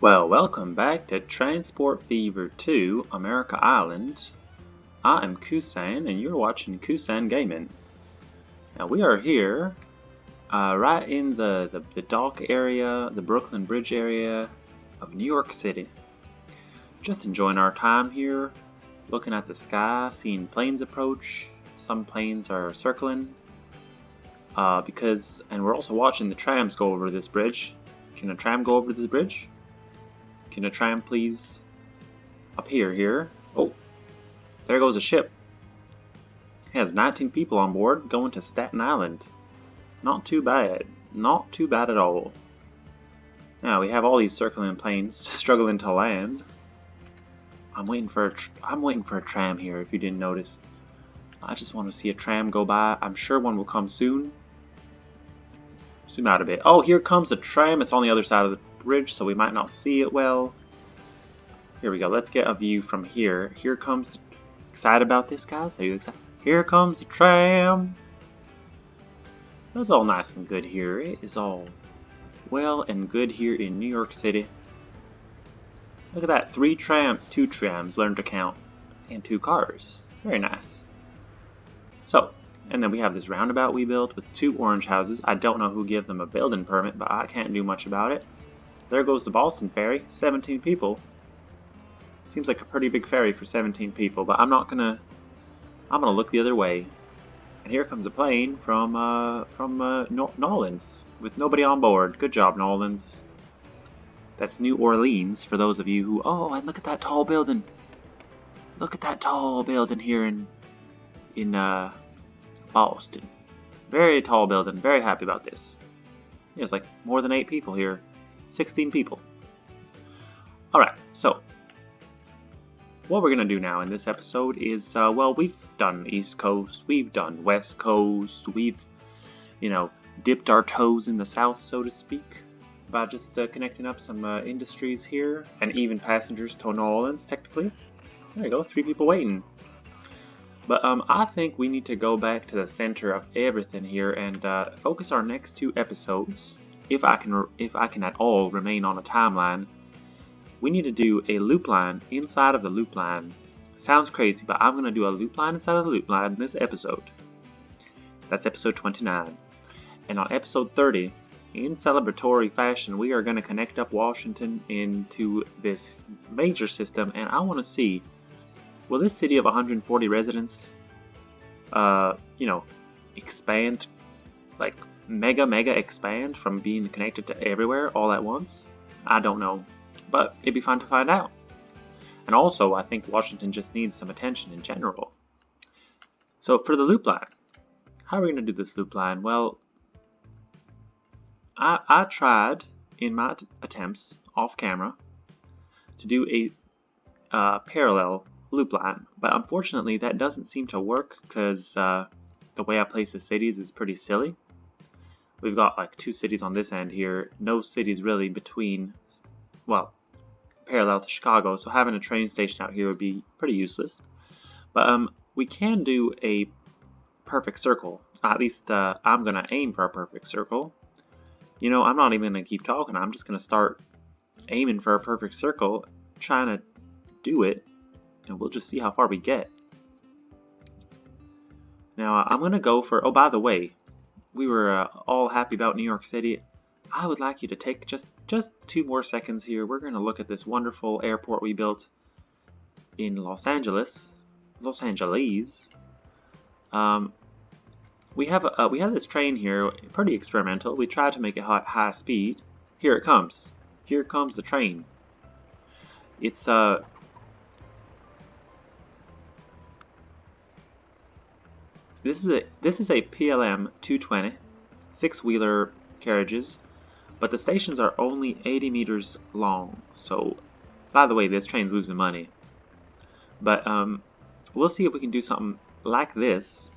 Well, welcome back to Transport Fever 2 America Island. I am Kusan and you're watching Kusan Gaming. Now we are here right in the dock area, the Brooklyn Bridge area of New York City. Just enjoying our time here, looking at the sky, seeing planes approach. Some planes are circling and we're also watching the trams go over this bridge. Can a tram go over this bridge? Can a tram please appear here? Oh, there goes a ship. It has 19 people on board going to Staten Island. Not too bad. Not too bad at all. Now we have all these circling planes struggling to land. I'm waiting for a tram here. If you didn't notice, I just want to see a tram go by. I'm sure one will come soon. Zoom out a bit. Oh, here comes a tram. It's on the other side of the bridge, so we might not see it well. Here we go. Let's get a view from here. Here comes. Excited about this, guys? Are you excited? Here comes the tram. That's all nice and good here. It is all well and good here in New York City. Look at that. 2 trams learned to count, and 2 cars. Very nice. So, and then we have this roundabout we built with 2 orange houses. I don't know who gave them a building permit, but I can't do much about it. There goes the Boston ferry. 17 people. Seems like a pretty big ferry for 17 people, but I'm gonna look the other way. And here comes a plane from Nolans with nobody on board. Good job, Nolans. That's New Orleans for those of you who. Oh, and look at that tall building. Look at that tall building here in Boston. Very tall building. Very happy about this. There's like more than 8 people here. 16 people. All right, so. What we're going to do now in this episode is, well, we've done East Coast, we've done West Coast, we've, dipped our toes in the South, so to speak, by just connecting up some industries here, and even passengers to New Orleans, technically. There you go, 3 people waiting. But I think we need to go back to the center of everything here and focus our next 2 episodes, if I can at all remain on a timeline. We need to do a loop line inside of the loop line. Sounds crazy, but I'm going to do a loop line inside of the loop line in this episode. That's episode 29. And on episode 30, in celebratory fashion, we are going to connect up Washington into this major system, and I want to see, will this city of 140 residents, expand, like mega expand from being connected to everywhere all at once? I don't know. But it'd be fun to find out. And also, I think Washington just needs some attention in general. So for the loop line, how are we going to do this loop line? Well, I tried in my attempts off camera to do a parallel loop line, but unfortunately that doesn't seem to work because the way I place the cities is pretty silly. We've got like 2 cities on this end here, no cities really between, well, parallel to Chicago, so having a train station out here would be pretty useless. But we can do a perfect circle. At least I'm going to aim for a perfect circle. I'm not even going to keep talking. I'm just going to start aiming for a perfect circle, trying to do it, and we'll just see how far we get. Now, I'm going to go for, oh, by the way, we were all happy about New York City. I would like you to take just 2 more seconds here. We're going to look at this wonderful airport we built in Los Angeles. We have this train here, pretty experimental. We tried to make it high speed. Here it comes. Here comes the train. It's this is a PLM 220 6-wheeler carriages. But the stations are only 80 meters long, so, by the way, this train's losing money. But we'll see if we can do something like this,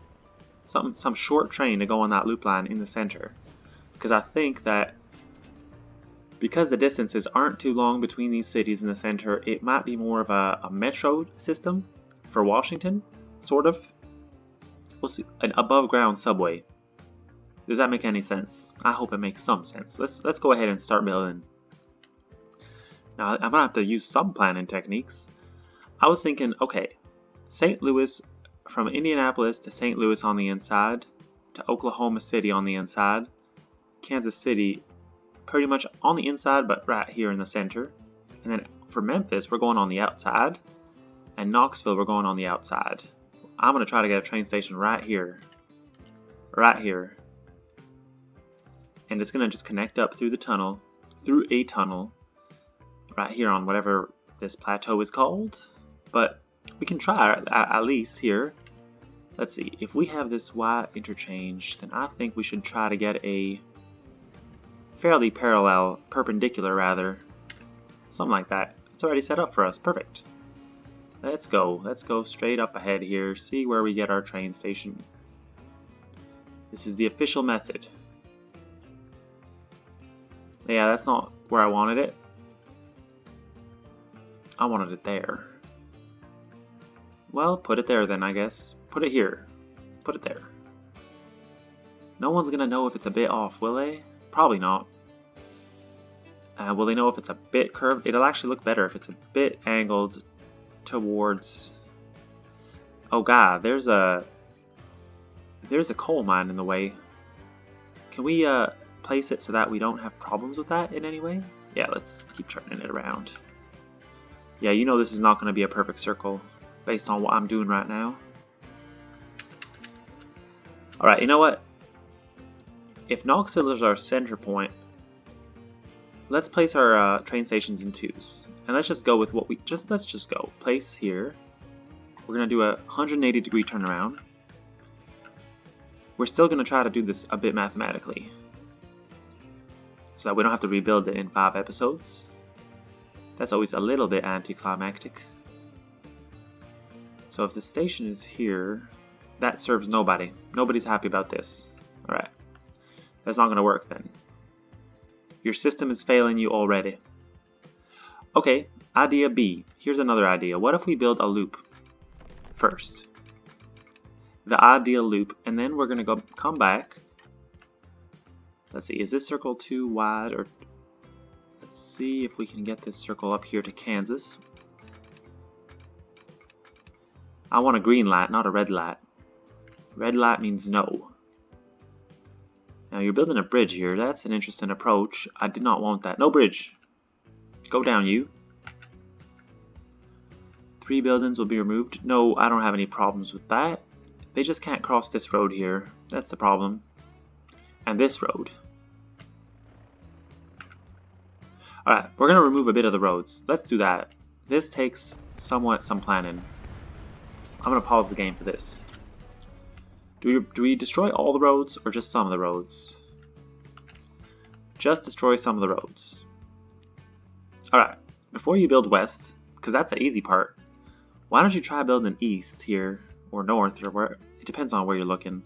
some short train to go on that loop line in the center. Because I think that because the distances aren't too long between these cities in the center, it might be more of a metro system for Washington, sort of. We'll see, an above-ground subway. Does that make any sense? I hope it makes some sense. Let's go ahead and start building. Now, I'm gonna have to use some planning techniques. I was thinking, okay, St. Louis, from Indianapolis to St. Louis on the inside, to Oklahoma City on the inside, Kansas City pretty much on the inside, but right here in the center. And then for Memphis, we're going on the outside, and Knoxville, we're going on the outside. I'm gonna try to get a train station right here, and it's gonna just connect up through a tunnel, right here on whatever this plateau is called. But we can try at least here. Let's see, if we have this Y interchange, then I think we should try to get a fairly perpendicular rather, something like that. It's already set up for us, perfect. Let's go straight up ahead here, see where we get our train station. This is the official method. Yeah, that's not where I wanted it. I wanted it there. Well, put it there then, I guess. Put it here. Put it there. No one's gonna know if it's a bit off, will they? Probably not. Will they know if it's a bit curved? It'll actually look better if it's a bit angled towards... Oh god, there's a coal mine in the way. Can we place it so that we don't have problems with that in any way? Yeah, let's keep turning it around. Yeah, you know this is not going to be a perfect circle based on what I'm doing right now. Alright, you know what? If Knoxville is our center point, let's place our train stations in twos. And let's just go with what let's just go. Place here. We're going to do a 180-degree turnaround. We're still going to try to do this a bit mathematically, so that we don't have to rebuild it in 5 episodes. That's always a little bit anticlimactic. So if the station is here, that serves nobody. Nobody's happy about this. Alright. That's not going to work then. Your system is failing you already. Okay, idea B. Here's another idea. What if we build a loop first? The ideal loop, and then we're going to come back. Let's see, is this circle too wide? Or let's see if we can get this circle up here to Kansas. I want a green light, not a red light. Red light means no. Now you're building a bridge here. That's an interesting approach. I did not want that. No bridge. Go down, you. 3 buildings will be removed. No, I don't have any problems with that. They just can't cross this road here. That's the problem. And this road. Alright, we're going to remove a bit of the roads. Let's do that. This takes somewhat some planning. I'm going to pause the game for this. Do we destroy all the roads or just some of the roads? Just destroy some of the roads. Alright, before you build west, because that's the easy part, why don't you try building east here, or north, or where, it depends on where you're looking.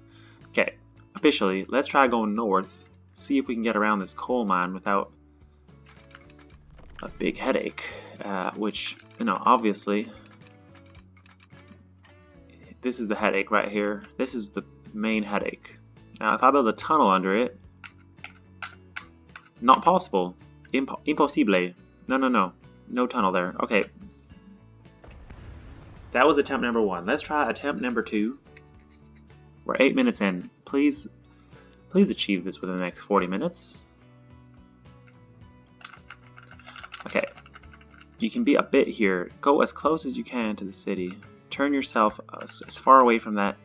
Okay, officially, let's try going north, see if we can get around this coal mine without a big headache, which, you know, obviously, this is the headache right here. This is the main headache. Now, if I build a tunnel under it, not possible. Impossible. No. No tunnel there. Okay. That was attempt number 1. Let's try attempt number 2. We're 8 minutes in. Please achieve this within the next 40 minutes. Okay. You can be a bit here. Go as close as you can to the city. Turn yourself as far away from that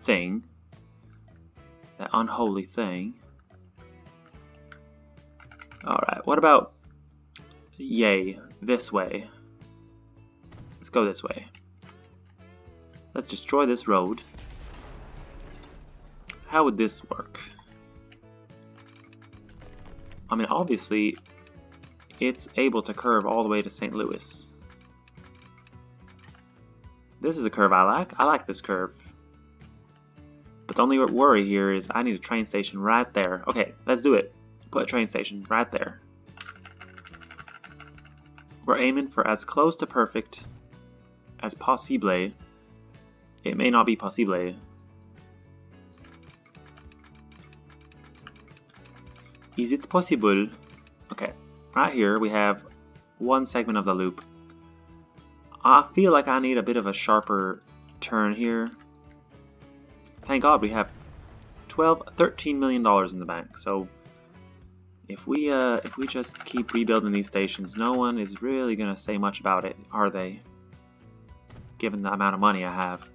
thing. That unholy thing. Alright, what about... Yay, this way. Let's go this way. Let's destroy this road. How would this work? I mean, obviously, it's able to curve all the way to St. Louis. This is a curve I like. I like this curve. But the only worry here is I need a train station right there. Okay, let's do it. Put a train station right there. We're aiming for as close to perfect as possible. It may not be possible. Is it possible? Okay, right here we have one segment of the loop. I feel like I need a bit of a sharper turn here. Thank God we have $13 million in the bank. So if we just keep rebuilding these stations, no one is really gonna say much about it, are they? Given the amount of money I have.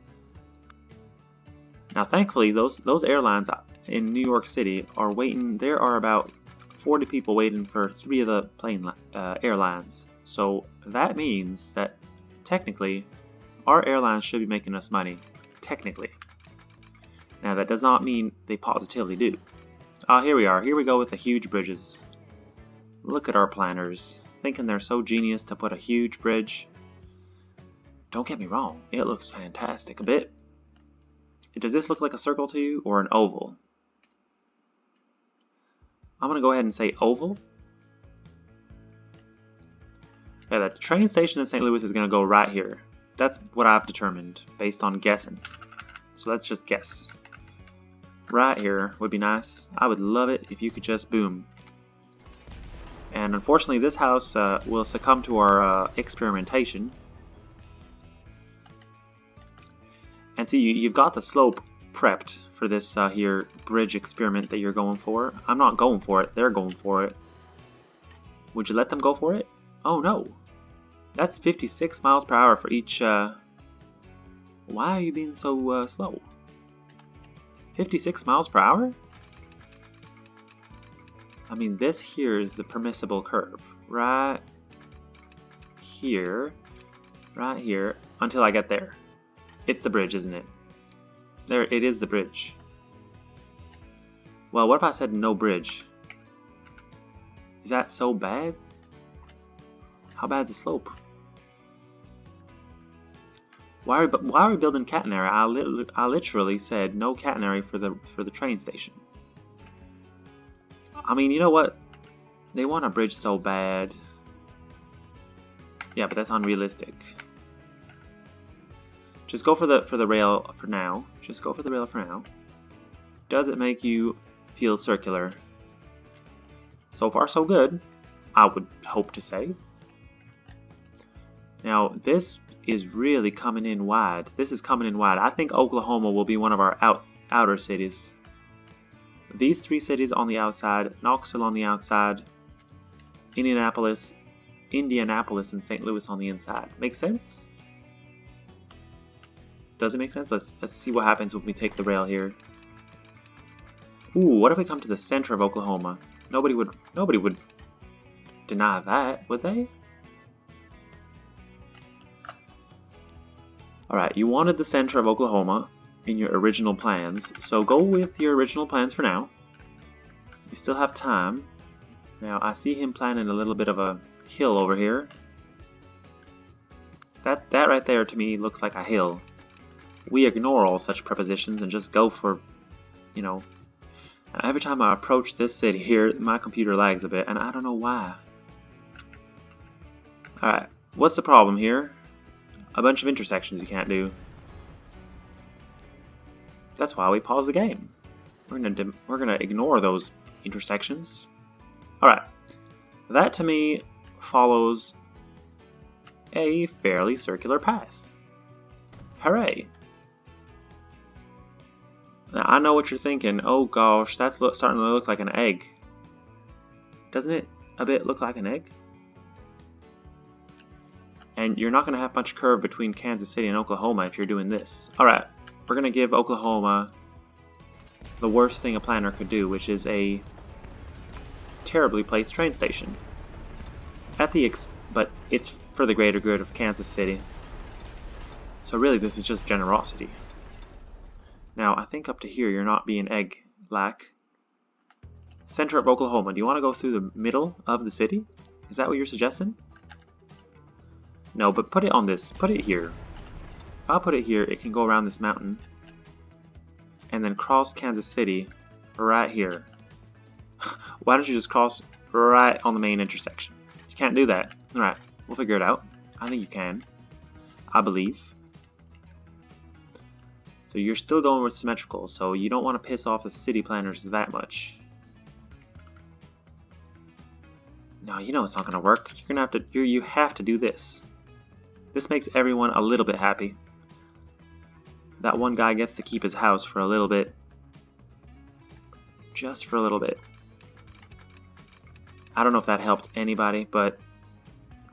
Now, thankfully, those airlines in New York City are waiting. There are about 40 people waiting for 3 of the airlines. So that means that technically, our airlines should be making us money. Technically. Now, that does not mean they positively do. Here we are. Here we go with the huge bridges. Look at our planners, thinking they're so genius to put a huge bridge. Don't get me wrong, it looks fantastic a bit. Does this look like a circle to you or an oval? I'm gonna go ahead and say oval. Yeah, the train station in St. Louis is gonna go right here. That's what I've determined based on guessing. So let's just guess. Right here would be nice. I would love it if you could just boom. And unfortunately, this house will succumb to our experimentation. And see, you've got the slope prepped for this here bridge experiment that you're going for. I'm not going for it, they're going for it. Would you let them go for it? Oh no. That's 56 miles per hour for each... Why are you being so slow? 56 miles per hour? I mean, this here is the permissible curve. Right here, until I get there. It's the bridge, isn't it? There, it is the bridge. Well, what if I said no bridge? Is that so bad? How bad's the slope? Why are we building catenary? I literally said no catenary for the train station. I mean, you know what? They want a bridge so bad. Yeah, but that's unrealistic. Just go for the rail for now. Just go for the rail for now. Does it make you feel circular? So far, so good. I would hope to say. Now, this is really coming in wide. This is coming in wide. I think Oklahoma will be one of our outer cities. These 3 cities on the outside, Knoxville on the outside, Indianapolis, and St. Louis on the inside. Make sense? Does it make sense? Let's see what happens when we take the rail here. Ooh, what if we come to the center of Oklahoma? Nobody would deny that, would they? Alright, you wanted the center of Oklahoma in your original plans, so go with your original plans for now. You still have time. Now, I see him planning a little bit of a hill over here. That right there to me looks like a hill. We ignore all such prepositions and just go for, you know... Every time I approach this city here, my computer lags a bit, and I don't know why. Alright, what's the problem here? A bunch of intersections you can't do. That's why we pause the game. We're gonna ignore those intersections. Alright, that to me follows a fairly circular path. Hooray! Now, I know what you're thinking. Oh gosh, that's starting to look like an egg. Doesn't it a bit look like an egg? And you're not going to have much curve between Kansas City and Oklahoma if you're doing this. Alright, we're going to give Oklahoma the worst thing a planner could do, which is a terribly placed train station. But it's for the greater good of Kansas City. So really this is just generosity. Now, I think up to here you're not being egg-lack. Center of Oklahoma. Do you want to go through the middle of the city? Is that what you're suggesting? No, but put it on this. Put it here. If I put it here, it can go around this mountain. And then cross Kansas City right here. Why don't you just cross right on the main intersection? You can't do that. Alright, we'll figure it out. I think you can. I believe. So you're still going with symmetrical, so you don't want to piss off the city planners that much. No, you know it's not gonna work. You're gonna have to. You have to do this. This makes everyone a little bit happy. That one guy gets to keep his house for a little bit. Just for a little bit. I don't know if that helped anybody, but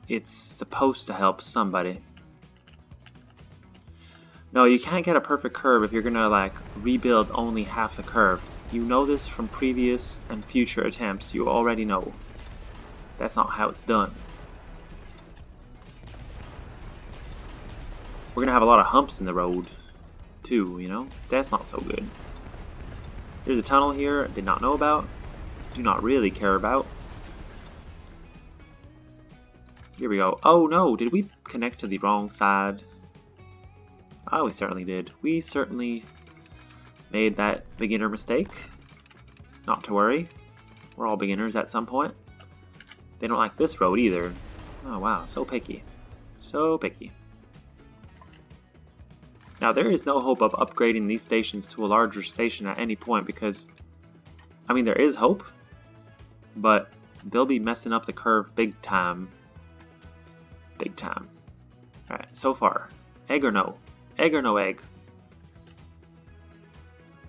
it's supposed to help somebody. No, you can't get a perfect curve if you're gonna like rebuild only half the curve. You know this from previous and future attempts. You already know. That's not how it's done. We're gonna have a lot of humps in the road too, you know? That's not so good. There's a tunnel here I did not know about. Do not really care about. Here we go. Oh no, did we connect to the wrong side? Oh, we certainly did. We certainly made that beginner mistake. Not to worry. We're all beginners at some point. They don't like this road either. Oh wow, so picky. So picky. Now there is no hope of upgrading these stations to a larger station at any point because, I mean, there is hope, but they'll be messing up the curve big time. Big time. Alright, so far. Egg or no? Egg or no egg?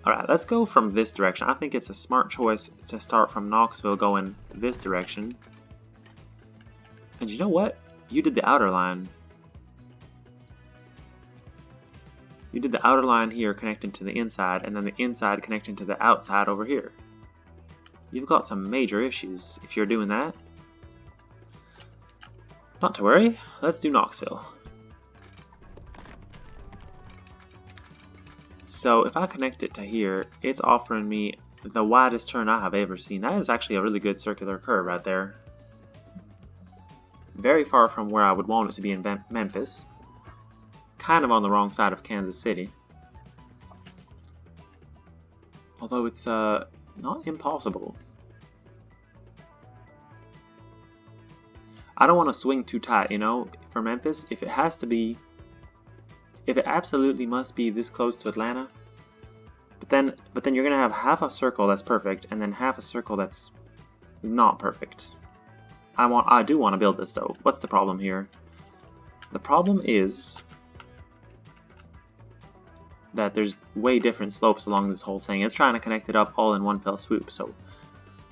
Alright, let's go from this direction. I think it's a smart choice to start from Knoxville going this direction. And you know what? You did the outer line. You did the outer line here connecting to the inside, and then the inside connecting to the outside over here. You've got some major issues if you're doing that. Not to worry, let's do Knoxville. So if I connect it to here, it's offering me the widest turn I have ever seen. That is actually a really good circular curve right there. Very far from where I would want it to be in Memphis. Kind of on the wrong side of Kansas City. Although it's not impossible. I don't want to swing too tight, you know, for Memphis. If it has to be, if it absolutely must be this close to Atlanta, but then you're gonna have half a circle that's perfect and then half a circle that's not perfect. I do want to build this though. What's the problem here? The problem is that there's way different slopes along this whole thing. It's trying to connect it up all in one fell swoop, so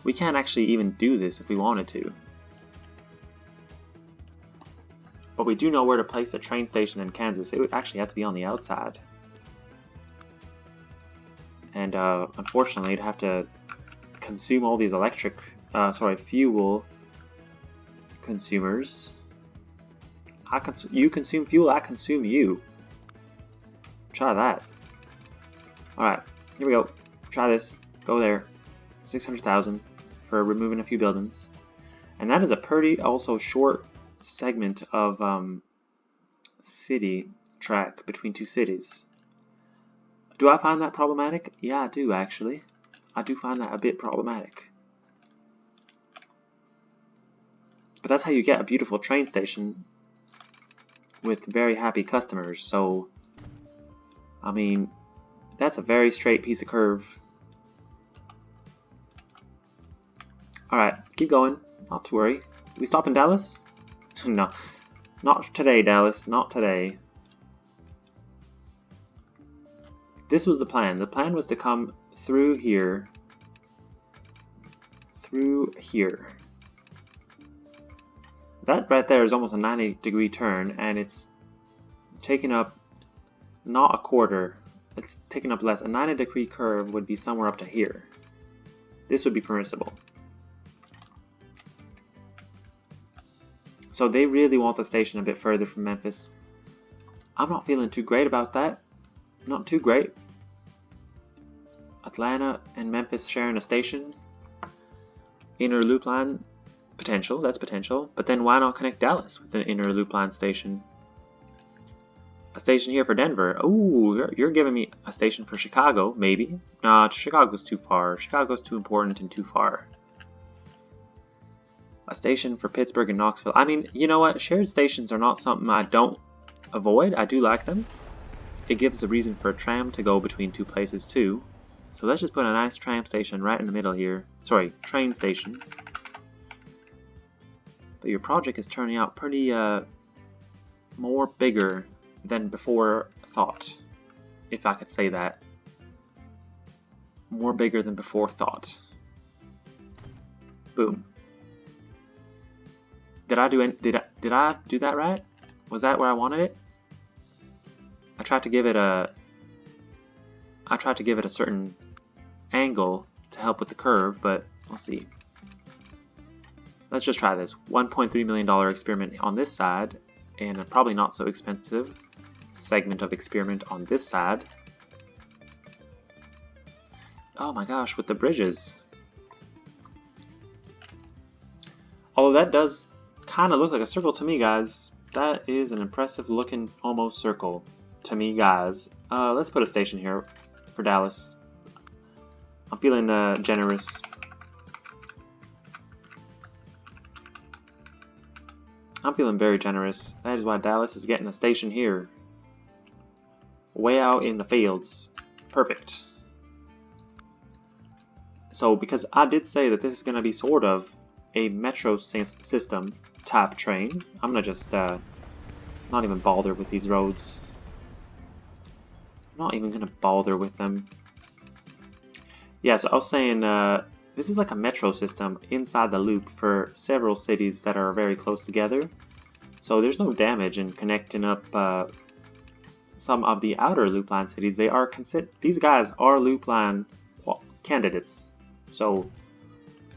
we can't actually even do this if we wanted to. But we do know where to place the train station in Kansas. It would actually have to be on the outside. And unfortunately, it'd have to consume all these fuel consumers. You consume fuel, I consume you. Try that. Alright, here we go. Try this. Go there. 600,000 for removing a few buildings. And that is a pretty also short segment of city track between two cities. Do I find that problematic? Yeah, I do actually. I do find that a bit problematic. But that's how you get a beautiful train station with very happy customers. So, I mean, that's a very straight piece of curve. Alright, keep going. Not to worry. We stop in Dallas? No. Not today, Dallas. Not today. This was the plan. The plan was to come through here. Through here. That right there is almost a 90-degree turn, and it's taking up not a quarter. It's taking up less. A 90-degree curve would be somewhere up to here. This would be permissible. So they really want the station a bit further from Memphis. I'm not feeling too great about that. Not too great. Atlanta and Memphis sharing a station. Inner loop line. Potential, that's potential. But then why not connect Dallas with an inner loop line station? A station here for Denver. Ooh, you're giving me a station for Chicago, maybe. Nah, Chicago's too far. Chicago's too important and too far. A station for Pittsburgh and Knoxville. I mean, you know what? Shared stations are not something I don't avoid. I do like them. It gives a reason for a tram to go between two places too. So let's just put a nice tram station right in the middle here. Sorry, train station. But your project is turning out pretty more bigger than before thought, if I could say that. More bigger than before thought. Boom. Did I do that right? Was that where I wanted it? I tried to give it a certain angle to help with the curve, but we'll see. Let's just try this. $1.3 million experiment on this side, and a probably not so expensive segment of experiment on this side. Oh my gosh, with the bridges. Although that does kind of look like a circle to me, guys. That is an impressive looking almost circle to me, guys. Let's put a station here for Dallas. I'm feeling generous. I'm feeling very generous. That is why Dallas is getting a station here. Way out in the fields. Perfect. So, because I did say that this is going to be sort of a metro system type train, I'm going to just not even bother with these roads. I'm not even going to bother with them. Yeah, so I was saying this is like a metro system inside the loop for several cities that are very close together. So there's no damage in connecting up some of the outer loop line cities. These guys are loop line candidates. So,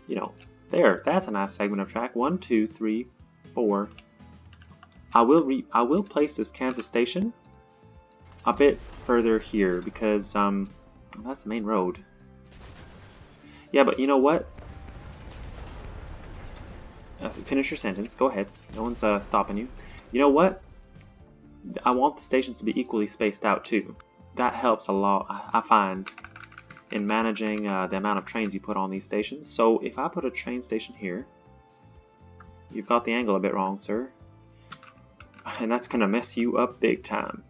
you know, that's a nice segment of track. 1, 2, 3, 4. I will place this Kansas station a bit further here because that's the main road. Yeah, but you know what? Finish your sentence. Go ahead. No one's stopping you. You know what? I want the stations to be equally spaced out too. That helps a lot, I find, in managing the amount of trains you put on these stations. So if I put a train station here, you've got the angle a bit wrong, sir. And that's going to mess you up big time.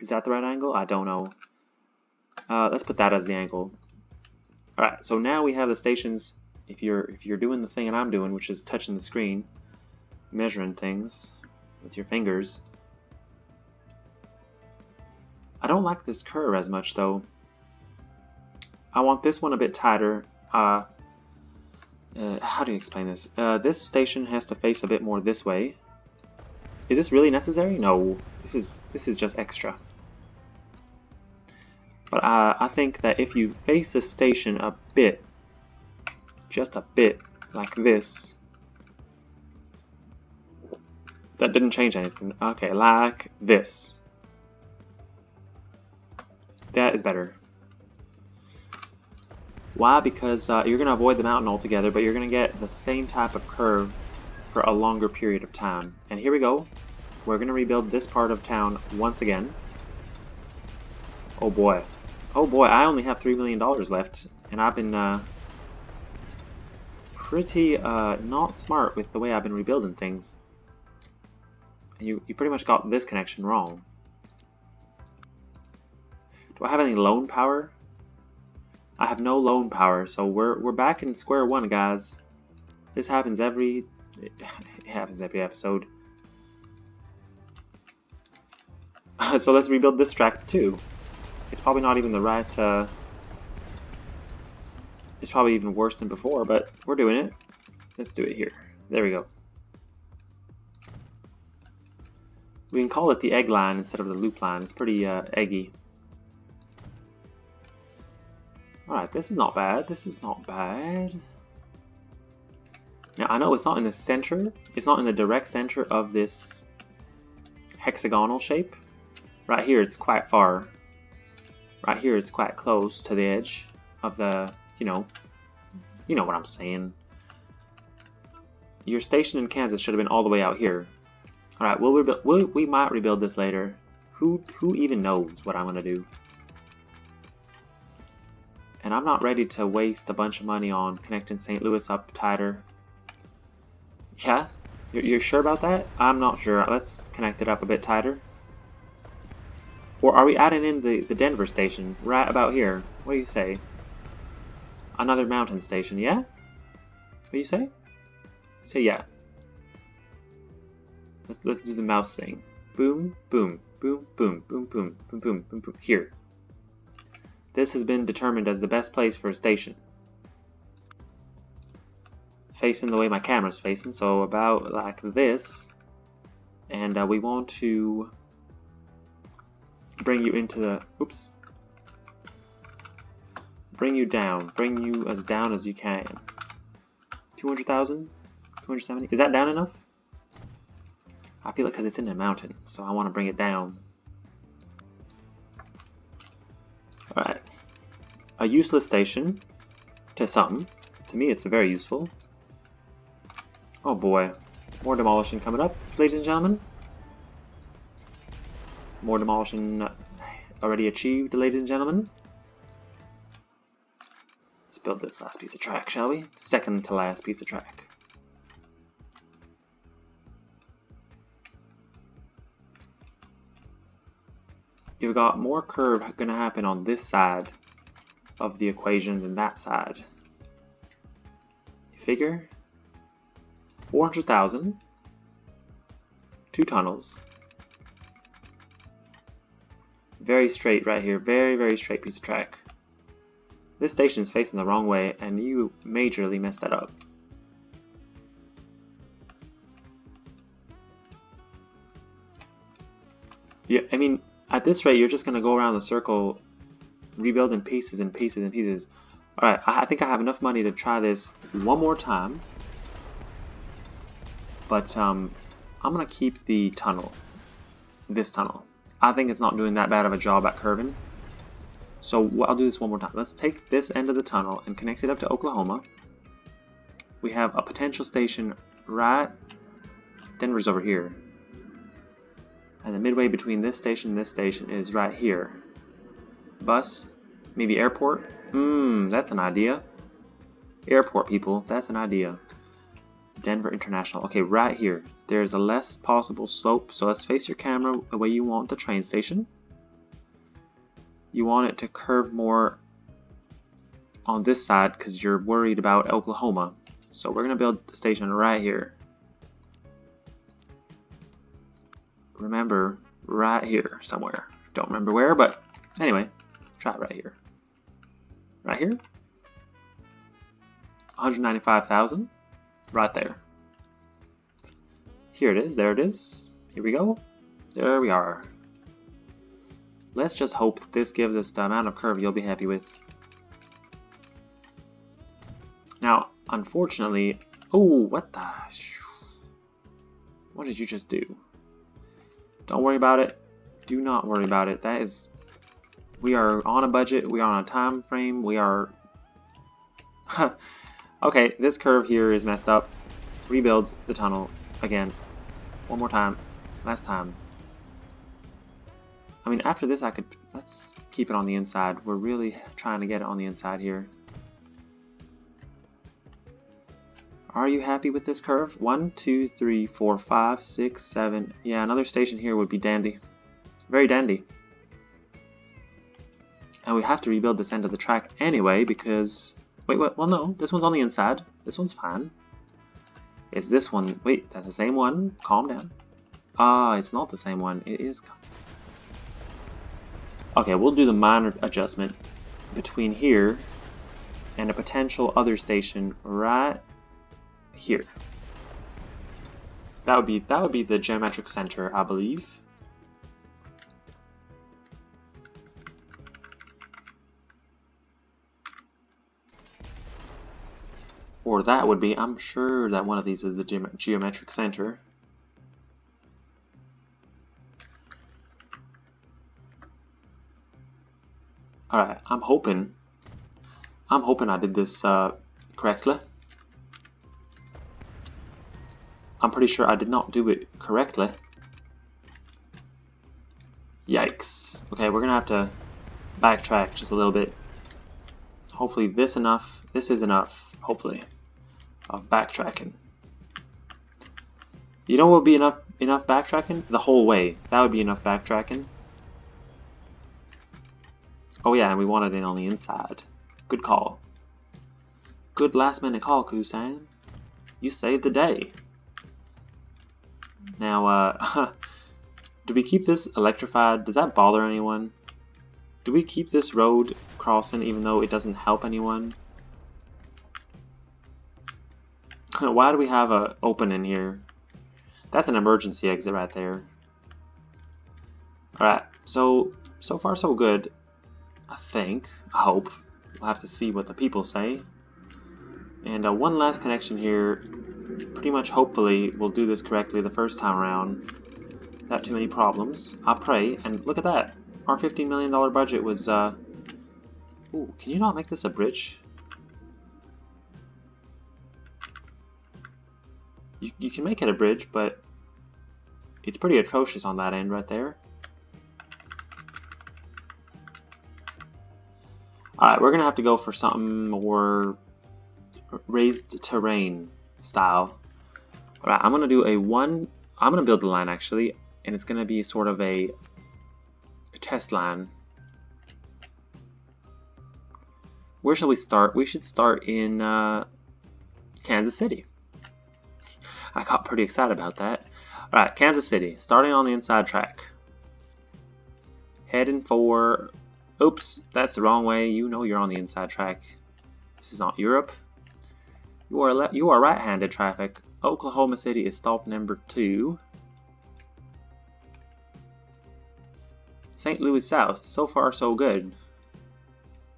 Is that the right angle? I don't know. Let's put that as the angle. Alright, so now we have the stations. If you're doing the thing that I'm doing, which is touching the screen, measuring things with your fingers. I don't like this curve as much though. I want this one a bit tighter. How do you explain this? This station has to face a bit more this way. Is this really necessary? No, this is just extra. But I think that if you face the station a bit, just a bit, like this, that didn't change anything. Okay, like this. That is better. Why? Because you're going to avoid the mountain altogether, but you're going to get the same type of curve for a longer period of time. And here we go. We're going to rebuild this part of town once again. Oh boy. Oh boy, I only have $3 million left, and I've been pretty not smart with the way I've been rebuilding things. And you pretty much got this connection wrong. Do I have any loan power? I have no loan power, so we're back in square one, guys. This happens it happens every episode. So let's rebuild this track too. It's probably not even the right. It's probably even worse than before, but we're doing it. Let's do it here. There we go. We can call it the egg line instead of the loop line. It's pretty eggy. Alright, this is not bad. This is not bad. Now, I know it's not in the center. It's not in the direct center of this hexagonal shape. Right here, it's quite far. Right here, it's quite close to the edge of the, you know what I'm saying. Your station in Kansas should have been all the way out here. Alright, we might rebuild this later. Who even knows what I'm going to do? And I'm not ready to waste a bunch of money on connecting St. Louis up tighter. Yeah? You're sure about that? I'm not sure. Let's connect it up a bit tighter. Or are we adding in the Denver station right about here? What do you say? Another mountain station, yeah? What do you say? So yeah. Let's do the mouse thing. Boom, boom, boom, boom, boom, boom, boom, boom, boom, boom. Here. This has been determined as the best place for a station. Facing the way my camera's facing, so about like this. And we want to bring you into the, oops. Bring you as down as you can. 200,000? 270? Is that down enough? I feel like because it's in a mountain, so I want to bring it down. Alright. A useless station. To some. To me, it's very useful. Oh boy. More demolition coming up, ladies and gentlemen. More demolition already achieved, ladies and gentlemen. Let's build this last piece of track, shall we? Second to last piece of track. You've got more curve going to happen on this side of the equation than that side. You figure? 400,000. 2 tunnels. Very straight right here. Very, very straight piece of track. This station is facing the wrong way, and you majorly messed that up. Yeah, I mean, at this rate, you're just going to go around the circle, rebuilding pieces and pieces and pieces. Alright, I think I have enough money to try this one more time. But I'm going to keep the tunnel. This tunnel. I think it's not doing that bad of a job at curving. So I'll do this one more time. Let's take this end of the tunnel and connect it up to Oklahoma. We have a potential station right... Denver's over here. And the midway between this station and this station is right here. Bus? Maybe airport? That's an idea. Airport, people. That's an idea. Denver International. Okay, right here. There's a less possible slope. So let's face your camera the way you want the train station. You want it to curve more on this side because you're worried about Oklahoma. So we're going to build the station right here. Remember, right here somewhere. Don't remember where, but anyway, try it right here. Right here. 195,000. Right there. Here it is. There it is. Here we go. There we are. Let's just hope that this gives us the amount of curve you'll be happy with. Now, unfortunately... Oh, what the... What did you just do? Don't worry about it. Do not worry about it. That is... We are on a budget. We are on a time frame. We are... Okay, this curve here is messed up. Rebuild the tunnel again. One more time. Last time. I mean, after this I could... Let's keep it on the inside. We're really trying to get it on the inside here. Are you happy with this curve? 1, 2, 3, 4, 5, 6, 7. Yeah, another station here would be dandy. Very dandy. And we have to rebuild this end of the track anyway because... Wait, well no, this one's on the inside. This one's fine. It's this one. Wait, that's the same one. Calm down. Ah, it's not the same one. It is... Okay, we'll do the minor adjustment between here and a potential other station right here. That would be the geometric center, I believe. Or that would be, I'm sure that one of these is the geometric center. Alright, I'm hoping I did this correctly. I'm pretty sure I did not do it correctly. Yikes. Okay, we're gonna have to backtrack just a little bit. Hopefully this is enough, hopefully, of backtracking. You know what would be enough backtracking? The whole way. That would be enough backtracking. Oh yeah, and we wanted it on the inside. Good call. Good last minute call, Kusan. You saved the day. Now, do we keep this electrified? Does that bother anyone? Do we keep this road crossing even though it doesn't help anyone? Why do we have a opening here? That's an emergency exit right there. Alright, so far so good. I think. I hope. We'll have to see what the people say. And one last connection here. Pretty much hopefully we'll do this correctly the first time around. Without too many problems. I pray. And look at that. Our $15 million budget was... Ooh, can you not make this a bridge? You can make it a bridge, but it's pretty atrocious on that end right there. Alright, we're gonna have to go for something more raised terrain style. Alright, I'm gonna do I'm gonna build the line actually, and it's gonna be sort of a test line. Where shall we start? We should start in Kansas City. I got pretty excited about that. Alright, Kansas City, starting on the inside track. Heading for... Oops, that's the wrong way. You know you're on the inside track. This is not Europe. You are right-handed traffic. Oklahoma City is stop number 2. St. Louis South. So far, so good.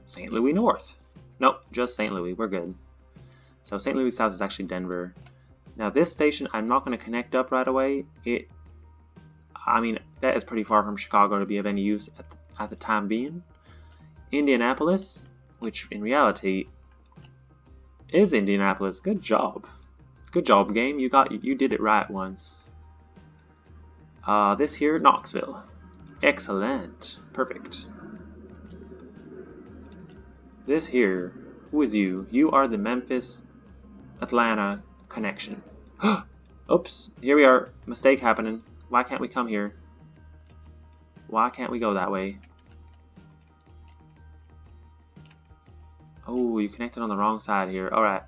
St. Louis North. Nope, just St. Louis. We're good. So St. Louis South is actually Denver. Now this station, I'm not going to connect up right away. I mean, that is pretty far from Chicago to be of any use at the time being. Indianapolis, which in reality is Indianapolis. Good job. Good job, game. You did it right once. This here, Knoxville. Excellent. Perfect. This here, who is you? You are the Memphis, Atlanta connection. Oops, here we are. Mistake happening. Why can't we come here? Why can't we go that way? Oh, you connected on the wrong side here. Alright.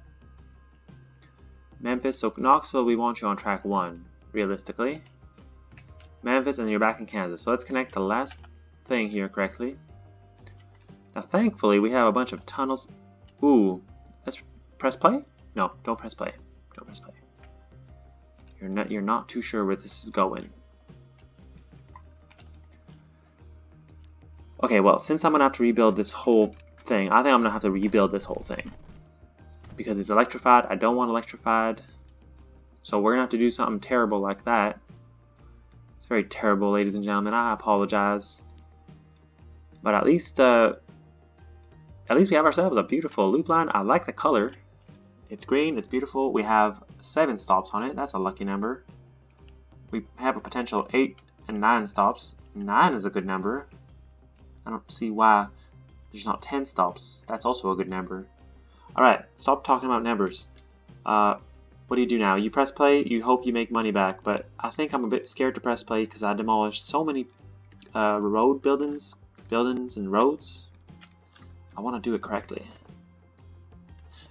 Memphis, so Knoxville, we want you on track 1, realistically. Memphis, and you're back in Kansas. So let's connect the last thing here correctly. Now, thankfully, we have a bunch of tunnels. Ooh, let's press play? No, don't press play. Don't press play. You're not too sure where this is going. Okay, well, since I'm gonna have to rebuild this whole thing, I think I'm gonna have to rebuild this whole thing because it's electrified. I don't want electrified, so we're gonna have to do something terrible like that. It's very terrible, ladies and gentlemen. I apologize, but at least we have ourselves a beautiful loop line. I like the color. It's green. It's beautiful. We have 7 stops on it. That's a lucky number. We have a potential 8 and 9 stops. 9 is a good number. I don't see why there's not 10 stops. That's also a good number. Alright, stop talking about numbers. What do you do now? You press play, you hope you make money back, but I think I'm a bit scared to press play because I demolished so many road buildings and roads. I want to do it correctly.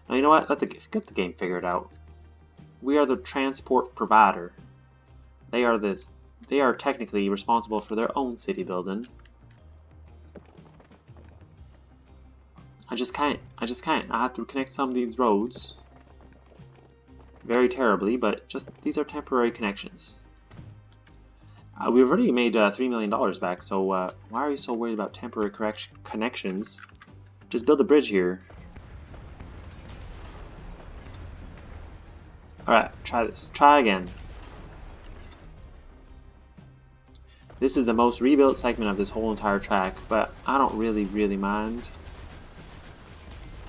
Now, you know what? Get the game figured out. We are the transport provider. They are technically responsible for their own city building. I just can't. I have to connect some of these roads very terribly, but these are temporary connections. We've already made $3 million back, so why are you so worried about temporary connections? Just build a bridge here. Alright, try this. Try again. This is the most rebuilt segment of this whole entire track, but I don't really mind.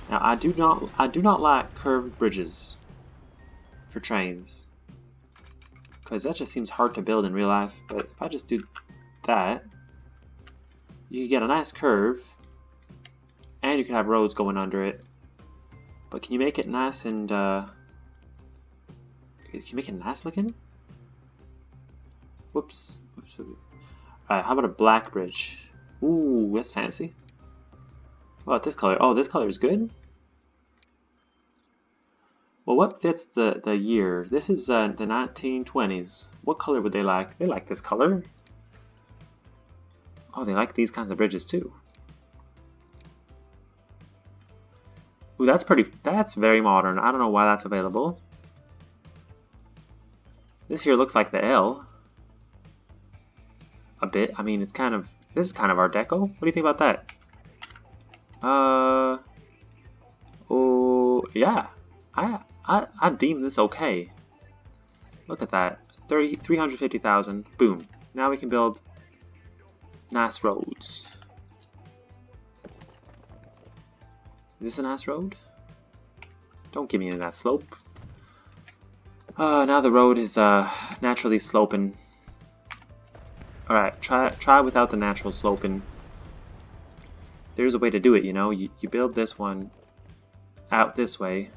Now I do not like curved bridges for trains, because that just seems hard to build in real life. But if I just do that, you can get a nice curve, and you can have roads going under it. But can you make it nice and can you make it nice looking? Whoops. Alright, how about a black bridge? Ooh, that's fancy. What about this color? Oh, this color is good. Well, what fits the year? This is the 1920s. What color would they like? They like this color. Oh, they like these kinds of bridges too. Ooh, that's very modern. I don't know why that's available. This here looks like the L. A bit. I mean, this is kind of Art Deco. What do you think about that? Oh, yeah. I deem this okay. Look at that. 350,000. Boom. Now we can build nice roads. Is this a nice road? Don't give me any of that slope. Now the road is naturally sloping. Alright, try without the natural sloping. There's a way to do it, you know. You build this one out this way.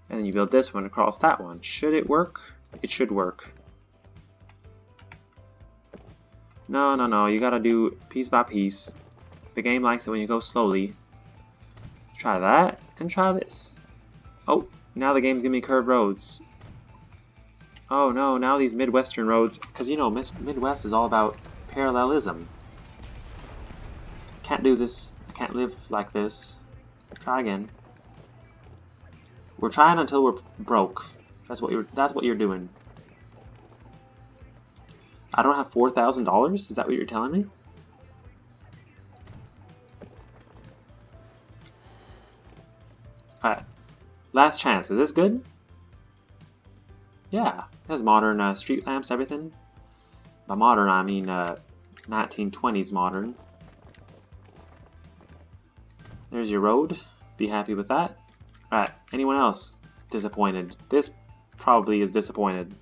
And then you build this one across that one. Should it work? It should work. No, you gotta do piece by piece. The game likes it when you go slowly. Try that, and try this. Oh, now the game's giving me curved roads. Oh no, now these Midwestern roads, because you know, Midwest is all about parallelism. Can't do this, I can't live like this. Try again. We're trying until we're broke. That's what you're doing. I don't have $4,000? Is that what you're telling me? Alright. Last chance. Is this good? Yeah. It has modern street lamps, everything. By modern, I mean 1920s modern. There's your road. Be happy with that. Alright. Anyone else disappointed? This probably is disappointed.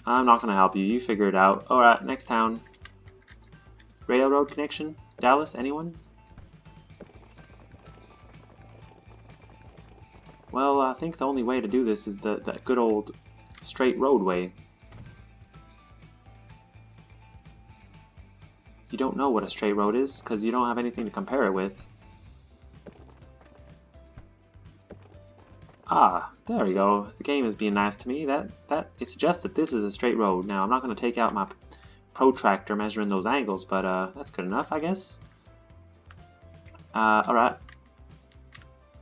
I'm not going to help you. You figure it out. Alright, next town. Railroad connection? Dallas? Anyone? Well, I think the only way to do this is the good old straight roadway. You don't know what a straight road is because you don't have anything to compare it with. Ah, there we go. The game is being nice to me. It suggests that this is a straight road. Now, I'm not going to take out my protractor measuring those angles, but that's good enough, I guess. Alright.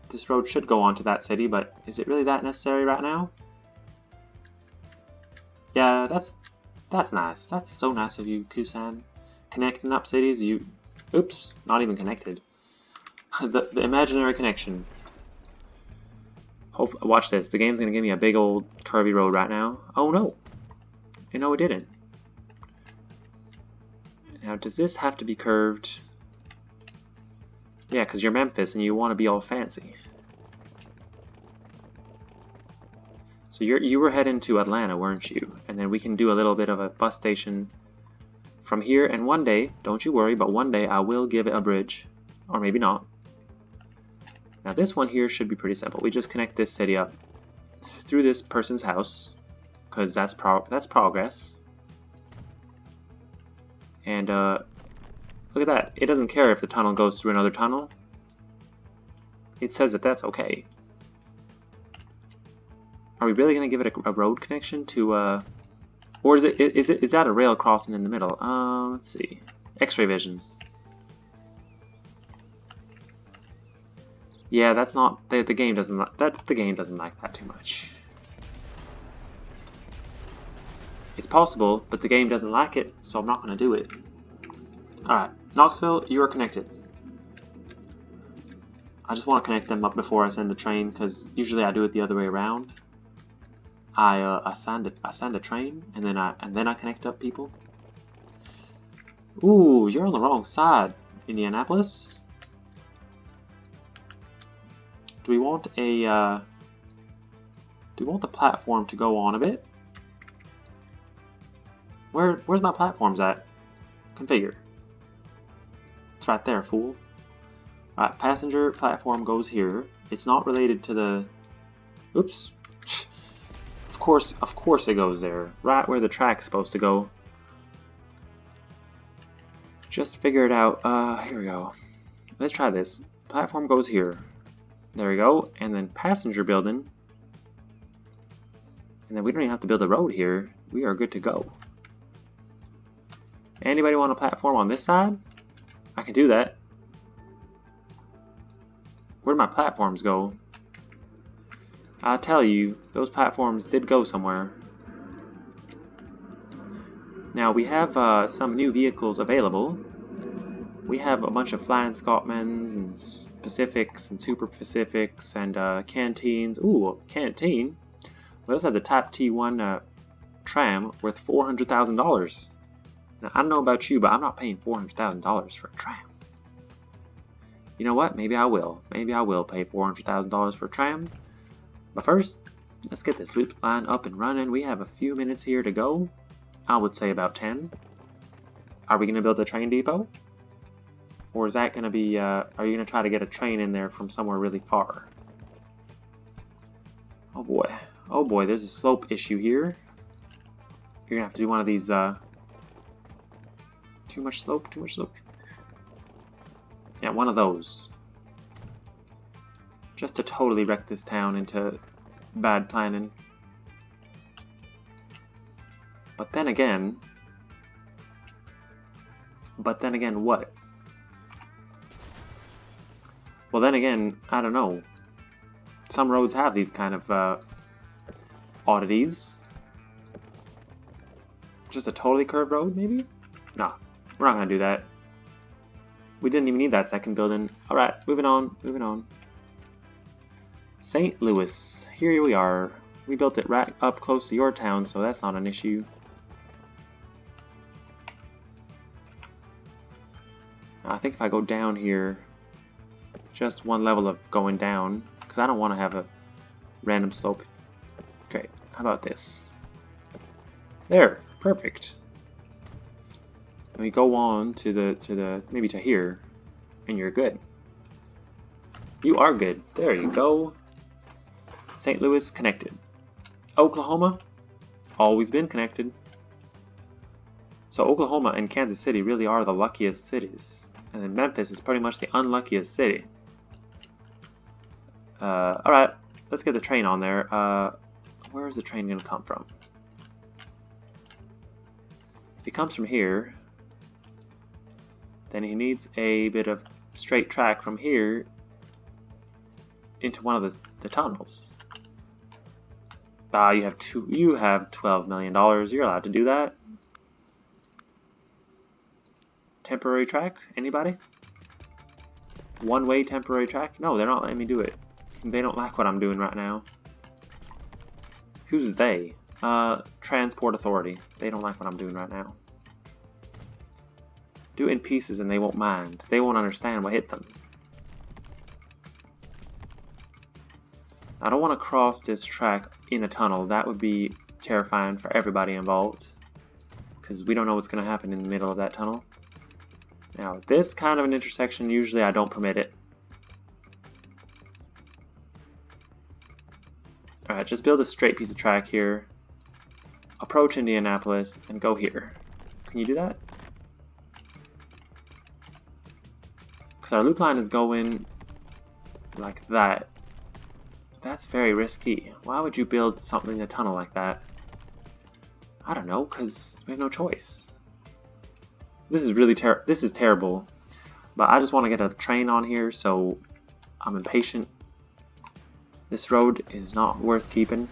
This road should go on to that city, but is it really that necessary right now? Yeah, that's nice. That's so nice of you, Kusan. Connecting up cities, Oops, not even connected. the imaginary connection. Watch this. The game's gonna give me a big old curvy road right now. Oh no! You know it didn't. Now, does this have to be curved? Yeah, because you're Memphis and you want to be all fancy. So you were heading to Atlanta, weren't you? And then we can do a little bit of a bus station from here. And one day, don't you worry, but one day I will give it a bridge, or maybe not. Now this one here should be pretty simple. We just connect this city up through this person's house, because that's progress. And look at that. It doesn't care if the tunnel goes through another tunnel. It says that that's okay. Are we really going to give it a road connection to or is that a rail crossing in the middle? Let's see. X-ray vision. Yeah, that's not the game doesn't like that too much. It's possible, but the game doesn't like it, so I'm not going to do it. Alright, Knoxville, you are connected. I just want to connect them up before I send the train, because usually I do it the other way around. I send a train, and then I connect up people. Ooh, you're on the wrong side, Indianapolis. Do we want the platform to go on a bit? Where's my platforms at? Configure. It's right there, fool. Alright, passenger platform goes here. It's not related to the... Oops. Of course it goes there. Right where the track's supposed to go. Just figure it out. Here we go. Let's try this. Platform goes here. There we go. And then passenger building. And then we don't even have to build a road here. We are good to go. Anybody want a platform on this side? I can do that. Where'd my platforms go? I'll tell you, those platforms did go somewhere. Now we have some new vehicles available. We have a bunch of Flying Scotsmans and Pacifics and Super Pacifics and canteens. Ooh, canteen. Well, let's have the Type T1 tram worth $400,000. Now, I don't know about you, but I'm not paying $400,000 for a tram. You know what? Maybe I will. Maybe I will pay $400,000 for a tram. But first, let's get this loop line up and running. We have a few minutes here to go. I would say about 10. Are we going to build a train depot? Or is that going to be, are you going to try to get a train in there from somewhere really far? Oh boy. Oh boy, there's a slope issue here. You're going to have to do one of these, too much slope, too much slope. Yeah, one of those. Just to totally wreck this town into bad planning. But then again what? Well then again, I don't know. Some roads have these kind of oddities. Just a totally curved road, maybe? No, we're not gonna do that. We didn't even need that second building. Alright, moving on, moving on. St. Louis. Here we are. We built it right up close to your town, so that's not an issue. I think if I go down here, just one level of going down, because I don't want to have a random slope. Great. How about this? There. Perfect. And we go on to the maybe to here, and you're good. You are good. There you go. St. Louis connected. Oklahoma, always been connected. So Oklahoma and Kansas City really are the luckiest cities. And then Memphis is pretty much the unluckiest city. Alright, let's get the train on there. Where is the train going to come from? If it comes from here, then he needs a bit of straight track from here into one of the tunnels. You have $12 million. You're allowed to do that. Temporary track? Anybody? One-way temporary track? No, they're not letting me do it. They don't like what I'm doing right now. Who's they? Transport Authority. They don't like what I'm doing right now. Do it in pieces and they won't mind. They won't understand what hit them. I don't want to cross this track in a tunnel. That would be terrifying for everybody involved. Because we don't know what's going to happen in the middle of that tunnel. Now, this kind of an intersection, usually I don't permit it. Alright, just build a straight piece of track here. Approach Indianapolis and go here. Can you do that? Because our loop line is going like that. That's very risky. Why would you build something in a tunnel like that? I don't know, because we have no choice. This is really terrible. But I just want to get a train on here, so I'm impatient. This road is not worth keeping.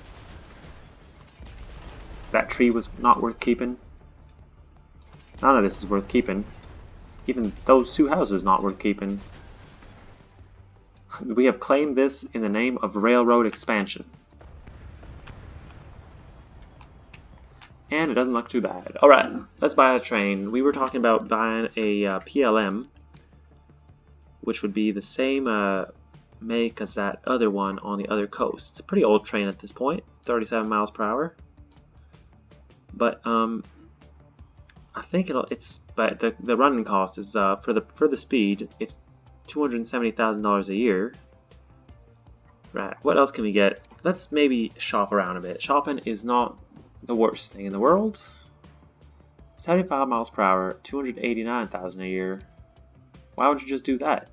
That tree was not worth keeping. None of this is worth keeping. Even those two houses not worth keeping. We have claimed this in the name of railroad expansion. And it doesn't look too bad. Alright, let's buy a train. We were talking about buying a PLM, which would be the same make as that other one on the other coast. It's a pretty old train at this point, 37 miles per hour. But I think but the running cost is for the speed, it's $270,000 a year. Right, what else can we get? Let's maybe shop around a bit. Shopping is not the worst thing in the world. 75 miles per hour, $289,000 a year. Why would you just do that?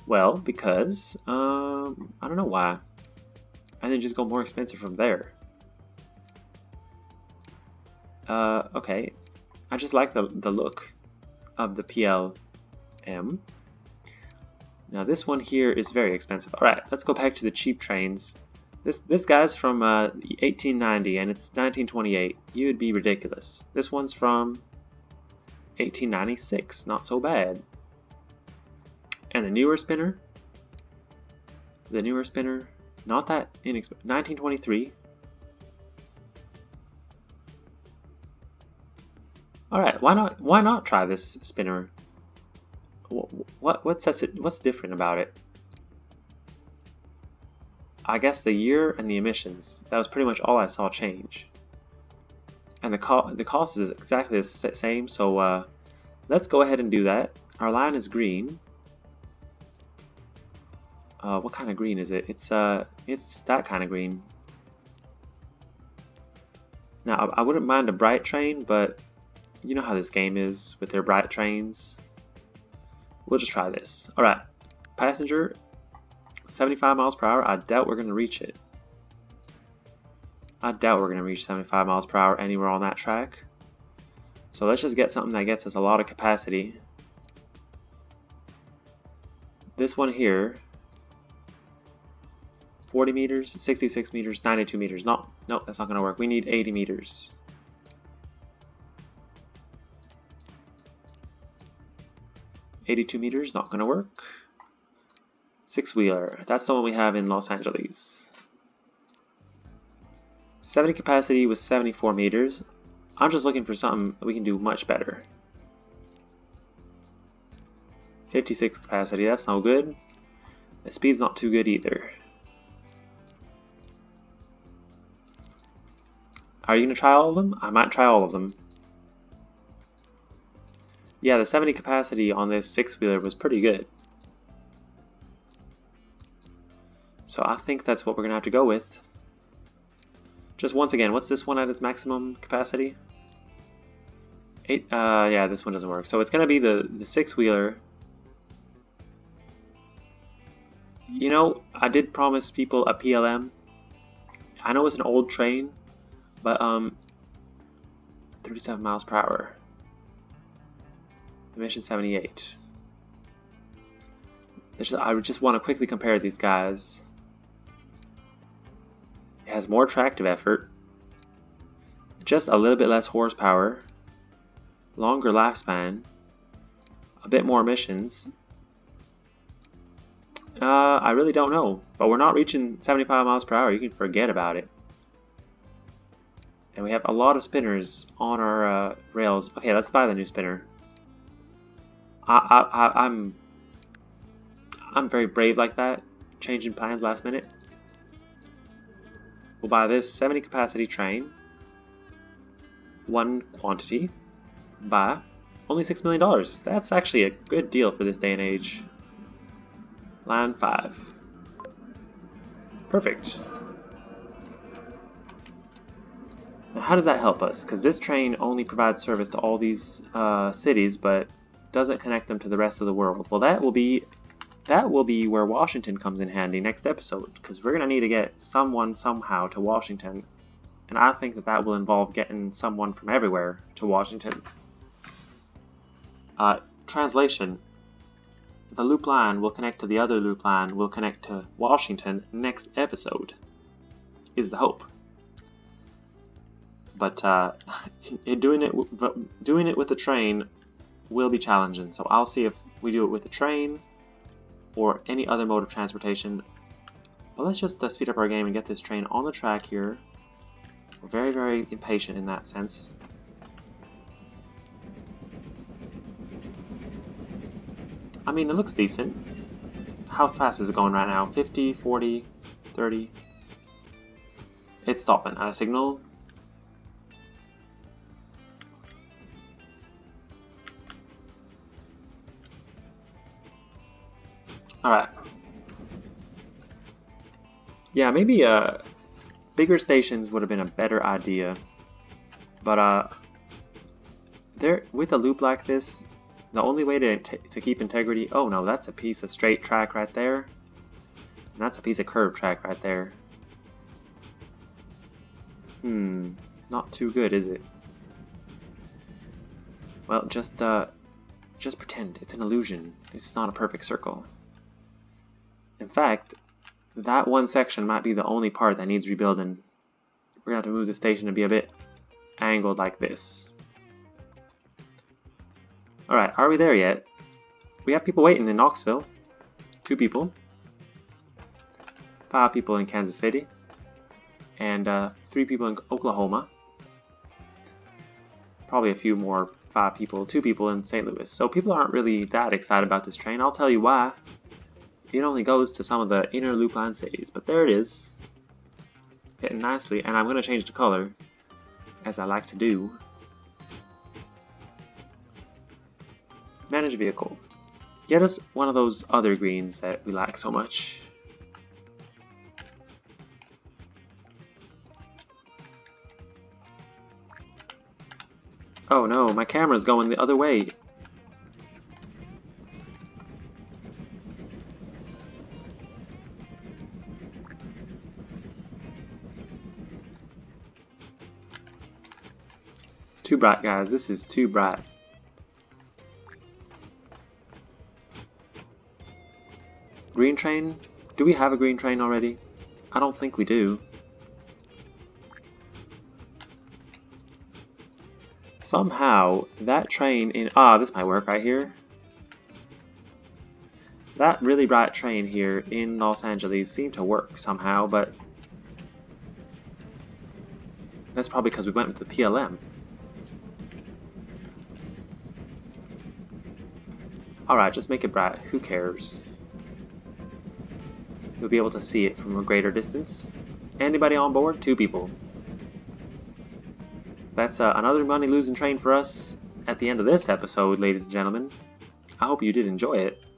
Well, because, I don't know why. I didn't just go more expensive from there. Okay. I just like the look of the PLM. Now this one here is very expensive. Alright, let's go back to the cheap trains. This guy's from 1890 and it's 1928. You would be ridiculous. This one's from 1896. Not so bad. And the newer spinner, not that inexpensive. 1923. All right, why not try this spinner? What's different about it? I guess the year and the emissions. That was pretty much all I saw change. And the cost is exactly the same. So let's go ahead and do that. Our line is green. What kind of green is it? It's that kind of green. Now I wouldn't mind a bright train, but you know how this game is with their bright trains. We'll just try this. Alright, passenger, 75 miles per hour. I doubt we're going to reach it. I doubt we're going to reach 75 miles per hour anywhere on that track. So let's just get something that gets us a lot of capacity. This one here, 40 meters, 66 meters, 92 meters. No, that's not going to work. We need 80 meters. 82 meters, not going to work. Six-wheeler, that's the one we have in Los Angeles. 70 capacity with 74 meters. I'm just looking for something that we can do much better. 56 capacity, that's no good. The speed's not too good either. Are you going to try all of them? I might try all of them. Yeah, the 70 capacity on this six-wheeler was pretty good. So I think that's what we're going to have to go with. Just once again, what's this one at its maximum capacity? 8, yeah, this one doesn't work. So it's going to be the six-wheeler. You know, I did promise people a PLM. I know it's an old train, but 37 miles per hour. Emission 78. I just want to quickly compare these guys. It has more tractive effort, just a little bit less horsepower, longer lifespan, a bit more emissions. I really don't know, but we're not reaching 75 miles per hour. You can forget about it. And we have a lot of spinners on our rails. Okay, let's buy the new spinner. I'm very brave like that, changing plans last minute. We'll buy this 70 capacity train, one quantity, buy only $6 million. That's actually a good deal for this day and age. Line 5. Perfect. Now how does that help us? Because this train only provides service to all these cities, but doesn't connect them to the rest of the world. Well, that will be where Washington comes in handy next episode, because we're going to need to get someone somehow to Washington, and I think that will involve getting someone from everywhere to Washington. Translation. The loop line will connect to the other loop line will connect to Washington next episode, is the hope. But doing it with the train will be challenging, so I'll see if we do it with a train or any other mode of transportation. But let's just speed up our game and get this train on the track here. We're very, very impatient in that sense. I mean, it looks decent. How fast is it going right now? 50, 40, 30? It's stopping at a signal. Alright. Yeah, maybe bigger stations would have been a better idea. But there, with a loop like this, the only way to keep integrity... Oh no, that's a piece of straight track right there. And that's a piece of curved track right there. Not too good, is it? Well, just pretend it's an illusion. It's not a perfect circle. In fact, that one section might be the only part that needs rebuilding. We're going to have to move the station to be a bit angled like this. Alright, are we there yet? We have people waiting in Knoxville. 2 people. 5 people in Kansas City. And 3 people in Oklahoma. Probably a few more 5 people, 2 people in St. Louis. So people aren't really that excited about this train. I'll tell you why. It only goes to some of the inner loop line cities. But there it is. Hitting nicely. And I'm going to change the color, as I like to do. Manage vehicle. Get us one of those other greens that we like so much. Oh no, my camera's going the other way. Too bright, guys. This is too bright. Green train? Do we have a green train already? I don't think we do. Somehow, that train in... this might work right here. That really bright train here in Los Angeles seemed to work somehow, but... that's probably because we went with the PLM. Alright, just make it bright. Who cares? You'll be able to see it from a greater distance. Anybody on board? 2 people. That's another money-losing train for us at the end of this episode, ladies and gentlemen. I hope you did enjoy it.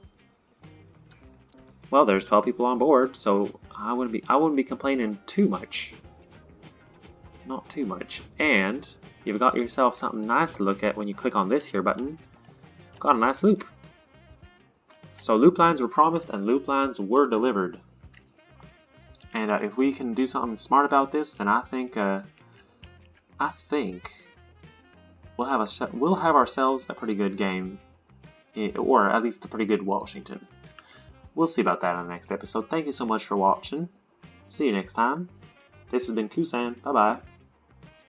Well, there's 12 people on board, so I wouldn't be complaining too much. Not too much. And you've got yourself something nice to look at when you click on this here button. Got a nice loop. So loop lines were promised and loop lines were delivered. And if we can do something smart about this, then I think we'll have ourselves a pretty good game, or at least a pretty good Washington. We'll see about that on the next episode. Thank you so much for watching. See you next time. This has been Kusan. Bye bye.